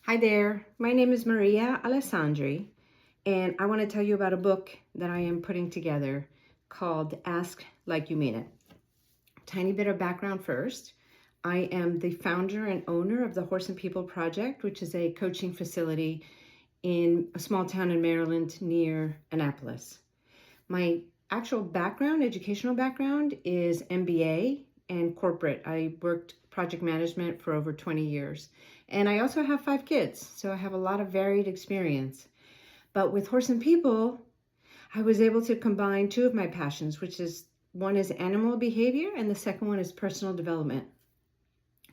Hi there, my name is Maria Alessandri, and I want to tell you about a book that I am putting together called Ask Like You Mean It. Tiny bit of background first. I am the founder and owner of the Horse and People Project, which is a coaching facility in a small town in Maryland near Annapolis. My actual background, educational background, is MBA and corporate. I worked project management for over 20 years. And I also have 5 kids, so I have a lot of varied experience. But with Horse and People, I was able to combine 2 of my passions, which is one is animal behavior and the second one is personal development.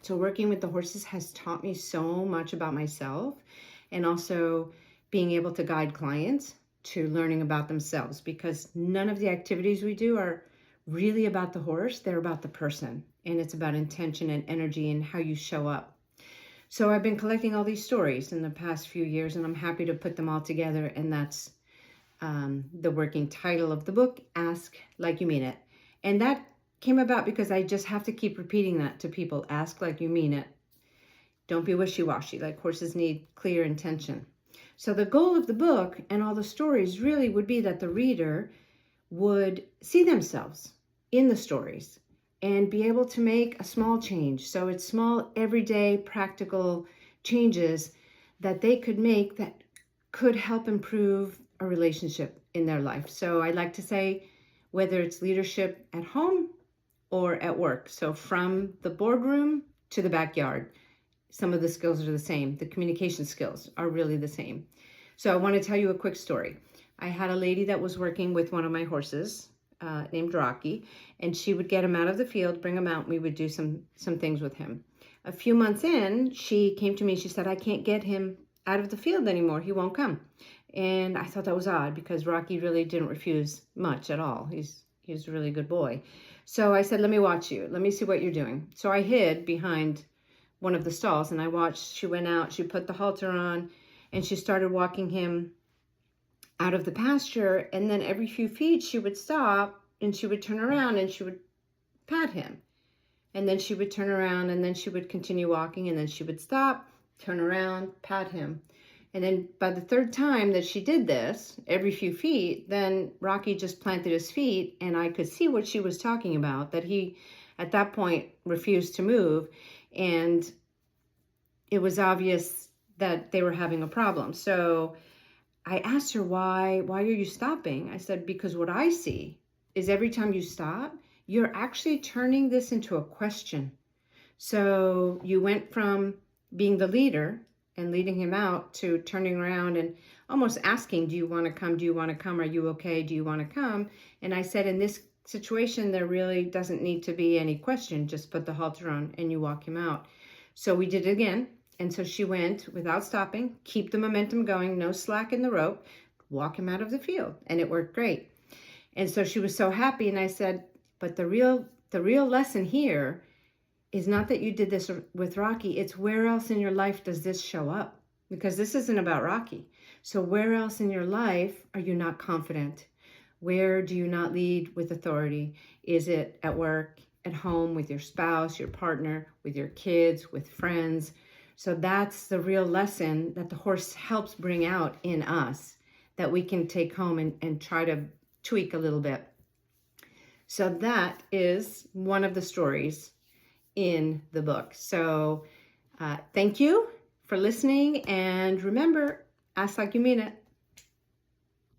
So working with the horses has taught me so much about myself and also being able to guide clients to learning about themselves, because none of the activities we do are really about the horse, they're about the person, and it's about intention and energy and how you show up. So I've been collecting all these stories in the past few years, and I'm happy to put them all together, and that's the working title of the book, Ask Like You Mean It. And that came about because I just have to keep repeating that to people. Ask like you mean it. Don't be wishy-washy, like horses need clear intention. So the goal of the book and all the stories really would be that the reader would see themselves in the stories and be able to make a small change. So it's small, everyday, practical changes that they could make that could help improve a relationship in their life. So I like to say, whether it's leadership at home or at work, so from the boardroom to the backyard, some of the skills are the same. The communication skills are really the same. So I want to tell you a quick story. I had a lady that was working with one of my horses named Rocky, and she would get him out of the field, bring him out, and we would do some things with him. A few months in, she came to me, she said, I can't get him out of the field anymore. He won't come. And I thought that was odd because Rocky really didn't refuse much at all. He's a really good boy. So I said, let me watch you. Let me see what you're doing. So I hid behind one of the stalls and I watched. She went out, she put the halter on, and she started walking him out of the pasture. And then every few feet she would stop and she would turn around and she would pat him. And then she would turn around and then she would continue walking, and then she would stop, turn around, pat him. And then by the 3rd time that she did this, every few feet, then Rocky just planted his feet, and I could see what she was talking about, that he at that point refused to move. And it was obvious that they were having a problem. So I asked her, why are you stopping? I said, because what I see is every time you stop, you're actually turning this into a question. So you went from being the leader and leading him out to turning around and almost asking, do you want to come? Do you want to come? Are you okay? Do you want to come? And I said, in this situation, there really doesn't need to be any question. Just put the halter on and you walk him out. So we did it again. And so she went without stopping, keep the momentum going, no slack in the rope, walk him out of the field. And it worked great. And so she was so happy. And I said, but the real lesson here is not that you did this with Rocky. It's where else in your life does this show up? Because this isn't about Rocky. So where else in your life are you not confident? Where do you not lead with authority? Is it at work, at home, with your spouse, your partner, with your kids, with friends? So that's the real lesson that the horse helps bring out in us, that we can take home and try to tweak a little bit. So that is one of the stories in the book. So thank you for listening, and remember, ask like you mean it.